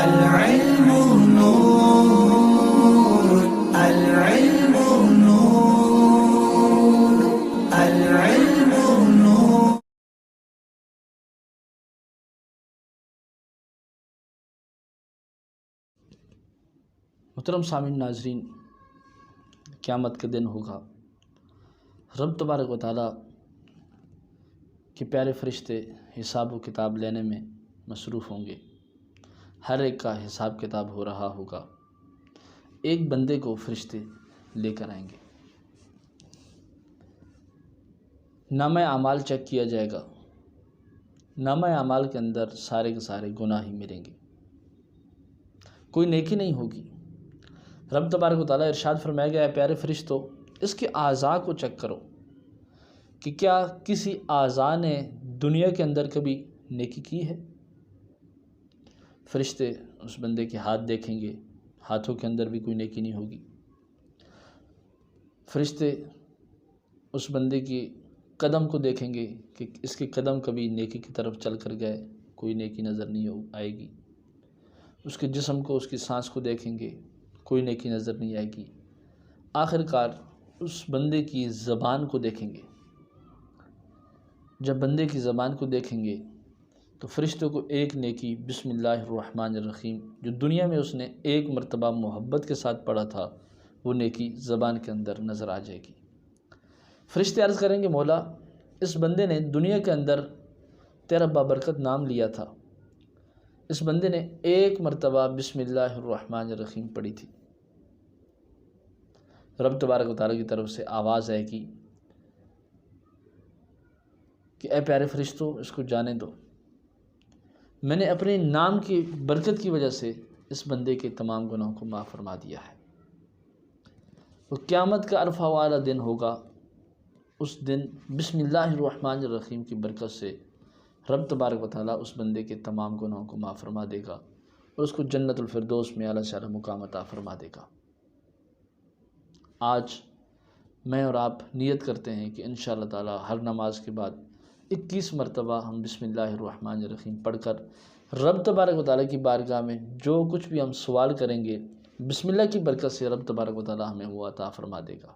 العلم نور، العلم نور، العلم نور. محترم سامعین ناظرین، قیامت کا دن ہوگا. رب تبارک و تعالیٰ کے پیارے فرشتے حساب و کتاب لینے میں مصروف ہوں گے. ہر ایک کا حساب کتاب ہو رہا ہوگا. ایک بندے کو فرشتے لے کر آئیں گے. نامہ اعمال چیک کیا جائے گا. نامہ اعمال کے اندر سارے کے سارے گناہ ہی ملیں گے، کوئی نیکی نہیں ہوگی. رب تبارک و تعالیٰ ارشاد فرمائے گا، اے پیارے فرشتوں، اس کے اعضاء کو چیک کرو کہ کیا کسی اعضاء نے دنیا کے اندر کبھی نیکی کی ہے. فرشتے اس بندے کے ہاتھ دیکھیں گے، ہاتھوں کے اندر بھی کوئی نیکی نہیں ہوگی. فرشتے اس بندے کی قدم کو دیکھیں گے کہ اس کے قدم کبھی نیکی کی طرف چل کر گئے، کوئی نیکی نظر نہیں آئے گی. اس کے جسم کو، اس کی سانس کو دیکھیں گے، کوئی نیکی نظر نہیں آئے گی. آخر کار اس بندے کی زبان کو دیکھیں گے. جب بندے کی زبان کو دیکھیں گے تو فرشتوں کو ایک نیکی بسم اللہ الرحمن الرحیم جو دنیا میں اس نے ایک مرتبہ محبت کے ساتھ پڑھا تھا، وہ نیکی زبان کے اندر نظر آ جائے گی. فرشتے عرض کریں گے، مولا، اس بندے نے دنیا کے اندر تیرا بابرکت نام لیا تھا، اس بندے نے ایک مرتبہ بسم اللہ الرحمن الرحیم پڑھی تھی. رب تبارک و تعالیٰ کی طرف سے آواز آئے گی کہ اے پیارے فرشتوں، اس کو جانے دو، میں نے اپنے نام کی برکت کی وجہ سے اس بندے کے تمام گناہوں کو معاف فرما دیا ہے. وہ قیامت کا عرفہ والا دن ہوگا. اس دن بسم اللہ الرحمن الرحیم کی برکت سے رب تبارک و تعالیٰ اس بندے کے تمام گناہوں کو معاف فرما دے گا اور اس کو جنت الفردوس میں اعلیٰ سے اعلیٰ مقام عطا فرما دے گا. آج میں اور آپ نیت کرتے ہیں کہ انشاءاللہ تعالیٰ ہر نماز کے بعد 21 مرتبہ ہم بسم اللہ الرحمن الرحیم پڑھ کر رب تبارک و تعالیٰ کی بارگاہ میں جو کچھ بھی ہم سوال کریں گے، بسم اللہ کی برکت سے رب تبارک و تعالیٰ ہمیں وہ عطا فرما دے گا.